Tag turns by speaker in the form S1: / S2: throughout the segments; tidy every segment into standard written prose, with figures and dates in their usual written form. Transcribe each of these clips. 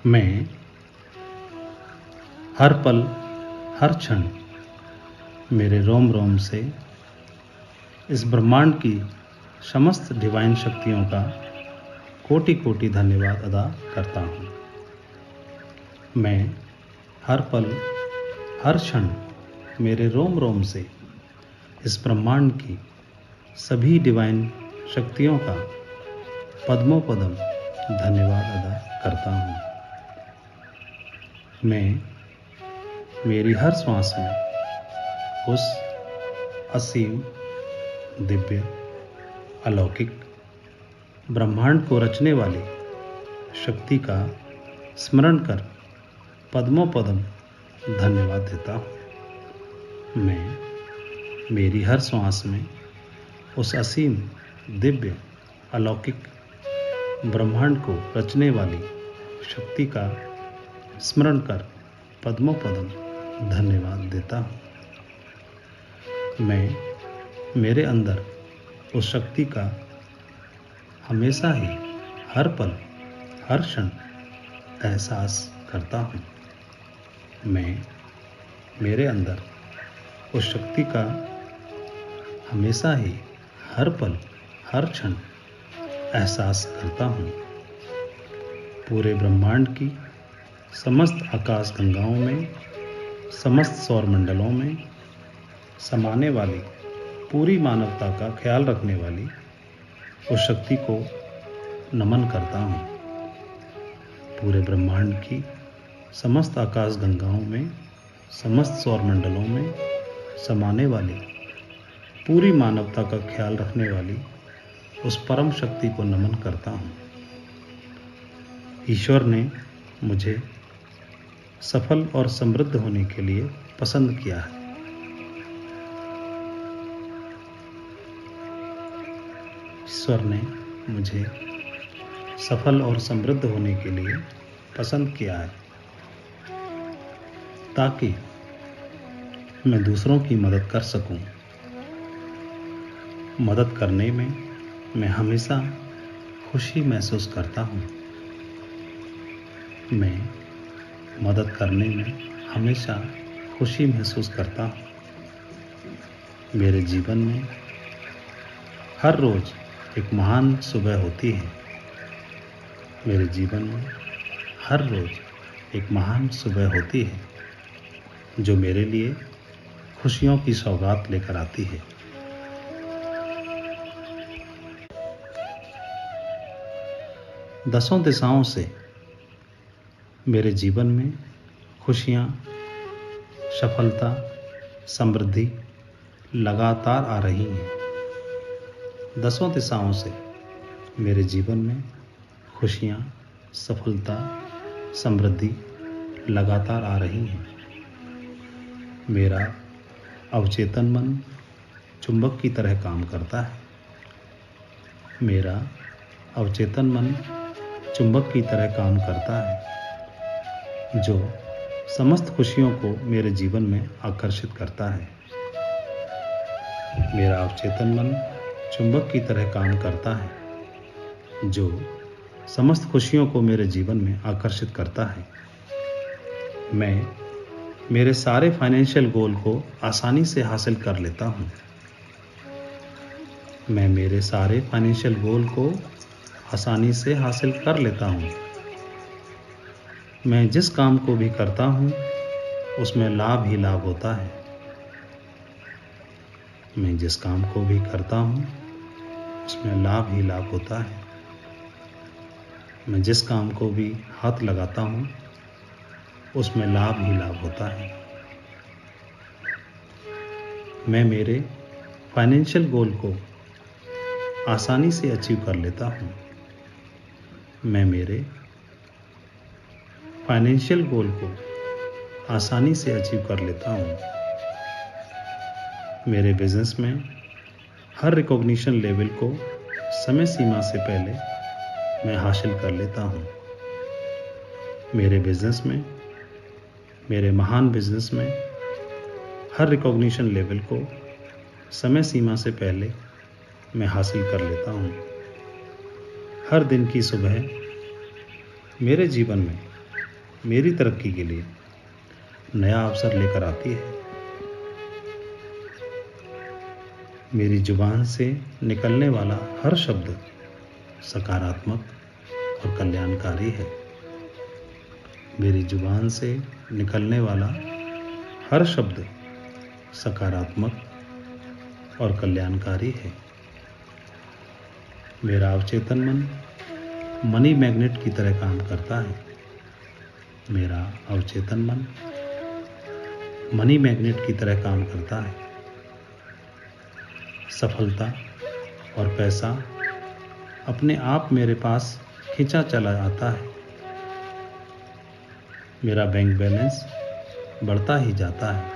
S1: मैं हर पल हर क्षण मेरे रोम रोम से इस ब्रह्मांड की समस्त डिवाइन शक्तियों का कोटि कोटि धन्यवाद अदा करता हूँ। मैं हर पल हर क्षण मेरे रोम रोम से इस ब्रह्मांड की सभी डिवाइन शक्तियों का पद्मों पदम धन्यवाद अदा करता हूँ। मैं मेरी हर सांस में उस असीम दिव्य अलौकिक ब्रह्मांड को रचने वाली शक्ति का स्मरण कर पद्मों पदम धन्यवाद देता हूँ। मैं मेरी हर सांस में उस असीम दिव्य अलौकिक ब्रह्मांड को रचने वाली शक्ति का स्मरण कर पद्मों पदम धन्यवाद देता हूँ। मैं मेरे अंदर उस शक्ति का हमेशा ही हर पल हर क्षण एहसास करता हूँ। मैं मेरे अंदर उस शक्ति का हमेशा ही हर पल हर क्षण एहसास करता हूँ। पूरे ब्रह्मांड की समस्त आकाश गंगाओं में, समस्त सौर मंडलों में समाने वाली पूरी मानवता का ख्याल रखने वाली उस शक्ति को नमन करता हूँ। पूरे ब्रह्मांड की समस्त आकाश गंगाओं में, समस्त सौर मंडलों में समाने वाली पूरी मानवता का ख्याल रखने वाली उस परम शक्ति को नमन करता हूँ। ईश्वर ने मुझे सफल और समृद्ध होने के लिए पसंद किया है। ईश्वर ने मुझे सफल और समृद्ध होने के लिए पसंद किया है ताकि मैं दूसरों की मदद कर सकूं। मदद करने में मैं हमेशा खुशी महसूस करता हूं। मैं मदद करने में हमेशा खुशी महसूस करता हूं। मेरे जीवन में हर रोज एक महान सुबह होती है। मेरे जीवन में हर रोज एक महान सुबह होती है जो मेरे लिए खुशियों की सौगात लेकर आती है। दसों दिशाओं से मेरे जीवन में खुशियाँ, सफलता, समृद्धि लगातार आ रही हैं। दसों दिशाओं से मेरे जीवन में खुशियाँ, सफलता, समृद्धि लगातार आ रही हैं। मेरा अवचेतन मन चुंबक की तरह काम करता है। मेरा अवचेतन मन चुंबक की तरह काम करता है जो समस्त खुशियों को मेरे जीवन में आकर्षित करता है। मेरा अवचेतन मन चुंबक की तरह काम करता है जो समस्त खुशियों को मेरे जीवन में आकर्षित करता है। मैं मेरे सारे फाइनेंशियल गोल को आसानी से हासिल कर लेता हूँ। मैं मेरे सारे फाइनेंशियल गोल को आसानी से हासिल कर लेता हूँ। मैं जिस काम को भी करता हूँ उसमें लाभ ही लाभ होता है। मैं जिस काम को भी करता हूँ उसमें लाभ ही लाभ होता है। मैं जिस काम को भी हाथ लगाता हूँ उसमें लाभ ही लाभ होता है। मैं मेरे फाइनेंशियल गोल को आसानी से अचीव कर लेता हूँ। मैं मेरे फाइनेंशियल गोल को आसानी से अचीव कर लेता हूँ। मेरे बिजनेस में हर रिकॉग्निशन लेवल को समय सीमा से पहले मैं हासिल कर लेता हूँ। मेरे बिजनेस में, मेरे महान बिजनेस में हर रिकॉग्निशन लेवल को समय सीमा से पहले मैं हासिल कर लेता हूँ। हर दिन की सुबह मेरे जीवन में मेरी तरक्की के लिए नया अवसर लेकर आती है। मेरी जुबान से निकलने वाला हर शब्द सकारात्मक और कल्याणकारी है। मेरी जुबान से निकलने वाला हर शब्द सकारात्मक और कल्याणकारी है। मेरा अवचेतन मन मनी मैग्नेट की तरह काम करता है। मेरा अवचेतन मन मनी मैग्नेट की तरह काम करता है। सफलता और पैसा अपने आप मेरे पास खींचा चला आता है। मेरा बैंक बैलेंस बढ़ता ही जाता है।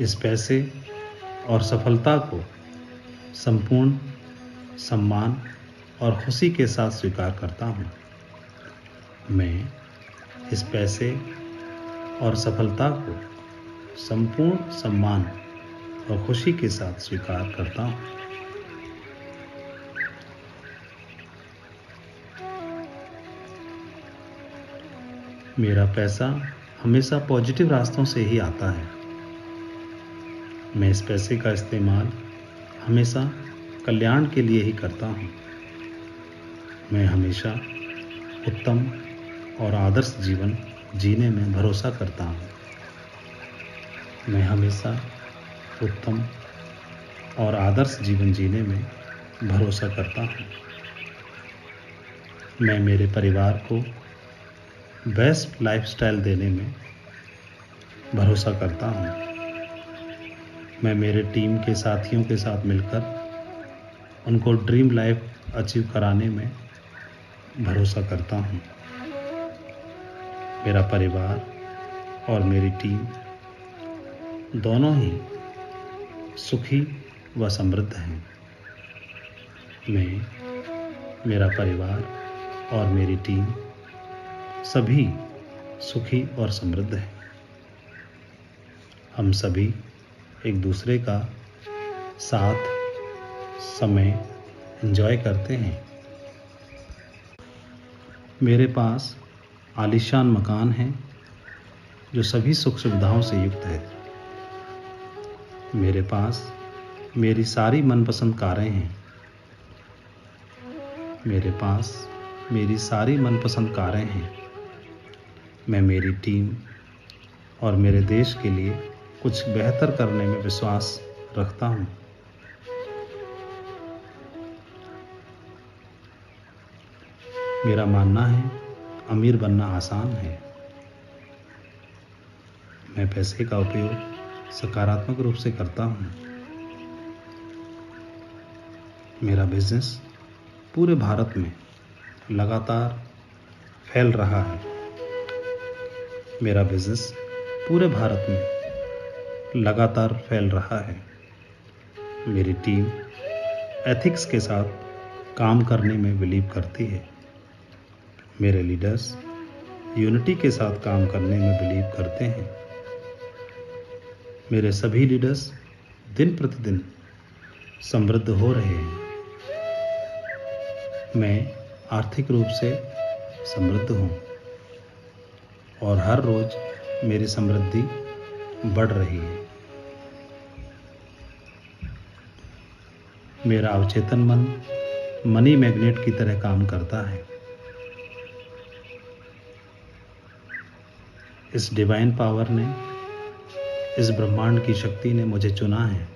S1: इस पैसे और सफलता को संपूर्ण सम्मान और खुशी के साथ स्वीकार करता हूँ। मैं इस पैसे और सफलता को संपूर्ण सम्मान और खुशी के साथ स्वीकार करता हूँ। मेरा पैसा हमेशा पॉजिटिव रास्तों से ही आता है। मैं इस पैसे का इस्तेमाल हमेशा कल्याण के लिए ही करता हूँ। मैं हमेशा उत्तम और आदर्श जीवन जीने में भरोसा करता हूँ। मैं हमेशा उत्तम और आदर्श जीवन जीने में भरोसा करता हूँ। मैं मेरे परिवार को बेस्ट लाइफस्टाइल देने में भरोसा करता हूँ। मैं मेरे टीम के साथियों के साथ मिलकर उनको ड्रीम लाइफ अचीव कराने में भरोसा करता हूँ। मेरा परिवार और मेरी टीम दोनों ही सुखी व समृद्ध हैं। मेरा परिवार और मेरी टीम सभी सुखी और समृद्ध हैं। हम सभी एक दूसरे का साथ समय एंजॉय करते हैं। मेरे पास आलीशान मकान है जो सभी सुख सुविधाओं से युक्त है। मेरे पास मेरी सारी मनपसंद कारें हैं। मेरे पास मेरी सारी मनपसंद कारें हैं। मैं मेरी टीम और मेरे देश के लिए कुछ बेहतर करने में विश्वास रखता हूँ। मेरा मानना है अमीर बनना आसान है। मैं पैसे का उपयोग सकारात्मक रूप से करता हूँ। मेरा बिजनेस पूरे भारत में लगातार फैल रहा है। मेरा बिजनेस पूरे भारत में लगातार फैल रहा है। मेरी टीम एथिक्स के साथ काम करने में बिलीव करती है। मेरे लीडर्स यूनिटी के साथ काम करने में बिलीव करते हैं। मेरे सभी लीडर्स दिन प्रतिदिन समृद्ध हो रहे हैं। मैं आर्थिक रूप से समृद्ध हूँ और हर रोज मेरी समृद्धि बढ़ रही है। मेरा अवचेतन मन मनी मैग्नेट की तरह काम करता है। इस डिवाइन पावर ने, इस ब्रह्मांड की शक्ति ने मुझे चुना है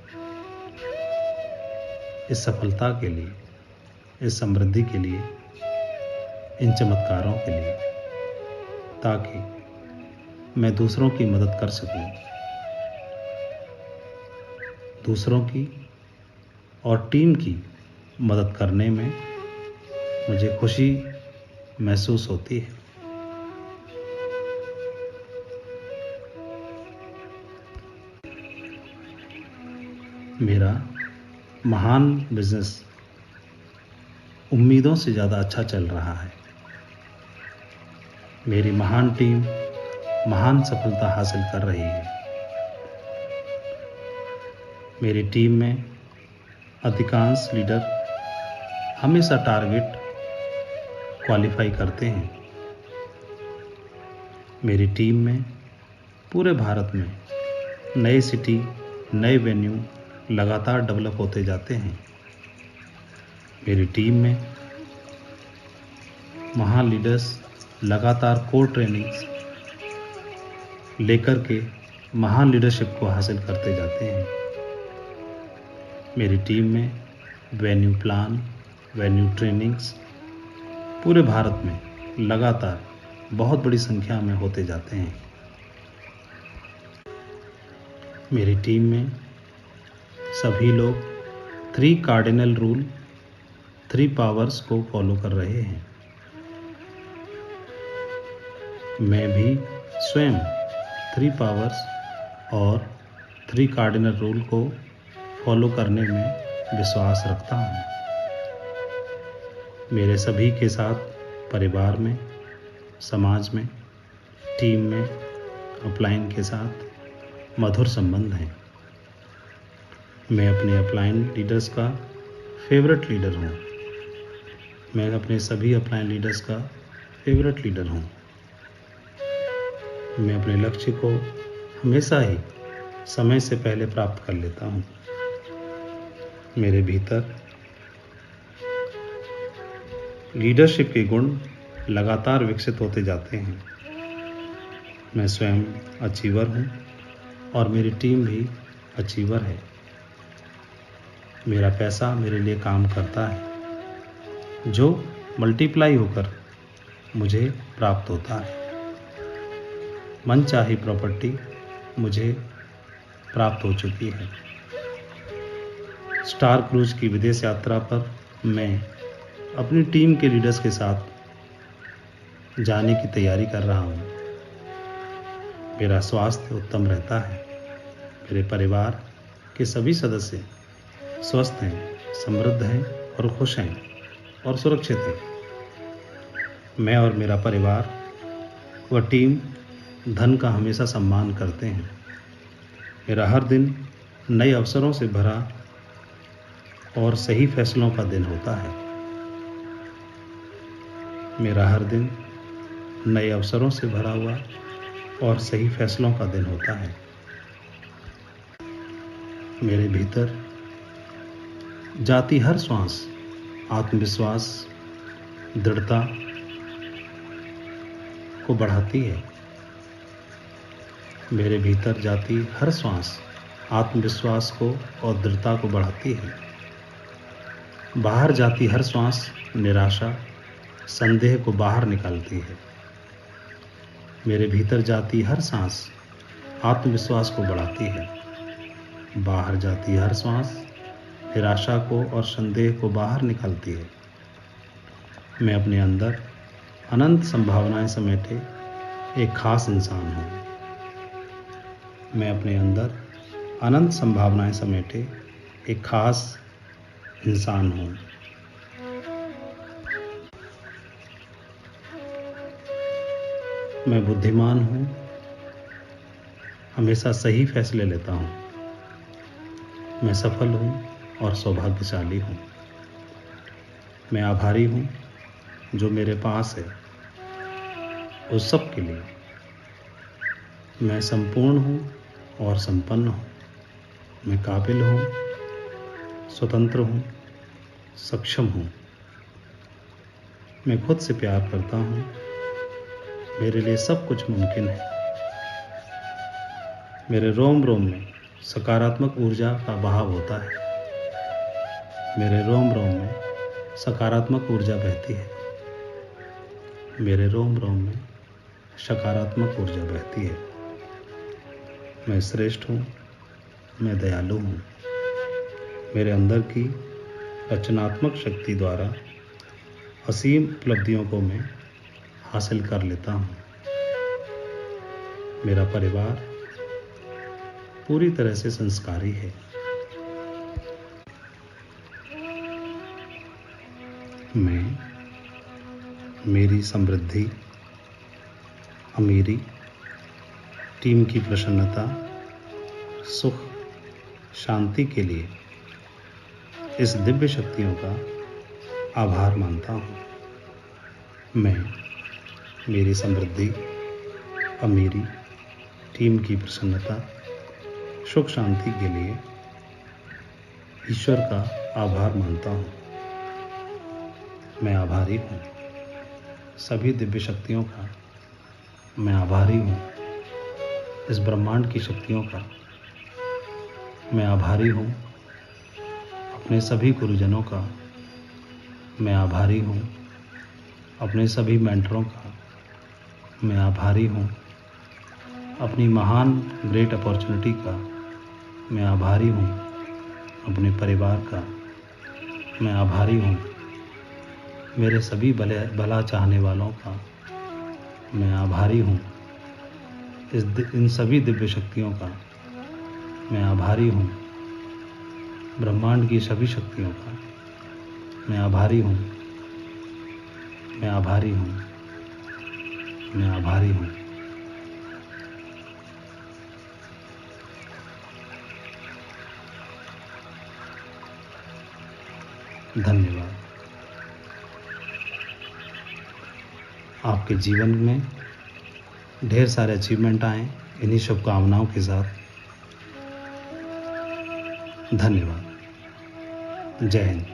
S1: इस सफलता के लिए, इस समृद्धि के लिए, इन चमत्कारों के लिए, ताकि मैं दूसरों की मदद कर सकूं, दूसरों की और टीम की मदद करने में मुझे खुशी महसूस होती है। मेरा महान बिजनेस उम्मीदों से ज़्यादा अच्छा चल रहा है। मेरी महान टीम महान सफलता हासिल कर रही है। मेरी टीम में अधिकांश लीडर हमेशा टारगेट क्वालिफाई करते हैं। मेरी टीम में पूरे भारत में नए सिटी, नए वेन्यू लगातार डेवलप होते जाते हैं। मेरी टीम में महान लीडर्स लगातार कोर ट्रेनिंग्स लेकर के महान लीडरशिप को हासिल करते जाते हैं। मेरी टीम में वेन्यू प्लान, वेन्यू ट्रेनिंग्स पूरे भारत में लगातार बहुत बड़ी संख्या में होते जाते हैं। मेरी टीम में सभी लोग 3 कार्डिनल रूल, 3 पावर्स को फॉलो कर रहे हैं। मैं भी स्वयं 3 पावर्स और 3 कार्डिनल रूल को फॉलो करने में विश्वास रखता हूँ। मेरे सभी के साथ परिवार में, समाज में, टीम में, अपलाइन के साथ मधुर संबंध हैं। मैं अपने अपलाइन लीडर्स का फेवरेट लीडर हूँ। मैं अपने सभी अपलाइन लीडर्स का फेवरेट लीडर हूँ। मैं अपने लक्ष्य को हमेशा ही समय से पहले प्राप्त कर लेता हूँ। मेरे भीतर लीडरशिप के गुण लगातार विकसित होते जाते हैं। मैं स्वयं अचीवर हूँ और मेरी टीम भी अचीवर है। मेरा पैसा मेरे लिए काम करता है, जो मल्टीप्लाई होकर मुझे प्राप्त होता है। मनचाही प्रॉपर्टी मुझे प्राप्त हो चुकी है। स्टार क्रूज की विदेश यात्रा पर मैं अपनी टीम के लीडर्स के साथ जाने की तैयारी कर रहा हूँ। मेरा स्वास्थ्य उत्तम रहता है। मेरे परिवार के सभी सदस्य स्वस्थ हैं, समृद्ध हैं और खुश हैं और सुरक्षित हैं। मैं और मेरा परिवार व टीम धन का हमेशा सम्मान करते हैं। मेरा हर दिन नए अवसरों से भरा और सही फैसलों का दिन होता है। मेरा हर दिन नए अवसरों से भरा हुआ और सही फैसलों का दिन होता है। मेरे भीतर जाती हर श्वास आत्मविश्वास, दृढ़ता को बढ़ाती है। मेरे भीतर जाती हर श्वास आत्मविश्वास को और दृढ़ता को बढ़ाती है। बाहर जाती हर श्वास निराशा, संदेह को बाहर निकालती है। मेरे भीतर जाती हर सांस आत्मविश्वास को बढ़ाती है। बाहर जाती हर सांस निराशा को और संदेह को बाहर निकालती है। मैं अपने अंदर अनंत संभावनाएं समेटे एक खास इंसान हूँ। मैं अपने अंदर अनंत संभावनाएं समेटे एक खास इंसान हूँ। मैं बुद्धिमान हूँ, हमेशा सही फैसले लेता हूँ। मैं सफल हूँ और सौभाग्यशाली हूँ। मैं आभारी हूँ जो मेरे पास है उस सब के लिए। मैं संपूर्ण हूँ और संपन्न हूँ। मैं काबिल हूँ, स्वतंत्र हूँ, सक्षम हूँ। मैं खुद से प्यार करता हूँ। मेरे लिए सब कुछ मुमकिन है। मेरे रोम रोम में सकारात्मक ऊर्जा का बहाव होता है। मेरे रोम रोम में सकारात्मक ऊर्जा बहती है। मेरे रोम रोम में सकारात्मक ऊर्जा बहती है। मैं श्रेष्ठ हूँ, मैं दयालु हूँ। मेरे अंदर की रचनात्मक शक्ति द्वारा असीम उपलब्धियों को मैं हासिल कर लेता हूँ। मेरा परिवार पूरी तरह से संस्कारी है। मैं मेरी समृद्धि, अमीरी, टीम की प्रसन्नता, सुख शांति के लिए इस दिव्य शक्तियों का आभार मानता हूँ। मैं मेरी समृद्धि, अमीरी, टीम की प्रसन्नता, सुख शांति के लिए ईश्वर का आभार मानता हूँ। मैं आभारी हूँ। सभी दिव्य शक्तियों का मैं आभारी हूँ। इस ब्रह्मांड की शक्तियों का मैं आभारी हूँ। अपने सभी गुरुजनों का मैं आभारी हूँ। अपने सभी मेंटरों का मैं आभारी हूँ। अपनी महान ग्रेट अपॉर्चुनिटी का मैं आभारी हूँ। अपने परिवार का मैं आभारी हूँ। मेरे सभी भला चाहने वालों का मैं आभारी हूँ। इन सभी दिव्य शक्तियों का मैं आभारी हूँ। ब्रह्मांड की सभी शक्तियों का मैं आभारी हूँ। मैं आभारी हूँ। मैं आभारी हूँ। धन्यवाद। आपके जीवन में ढेर सारे अचीवमेंट आए, इन्हीं शुभकामनाओं के साथ। धन्यवाद। जय हिंद।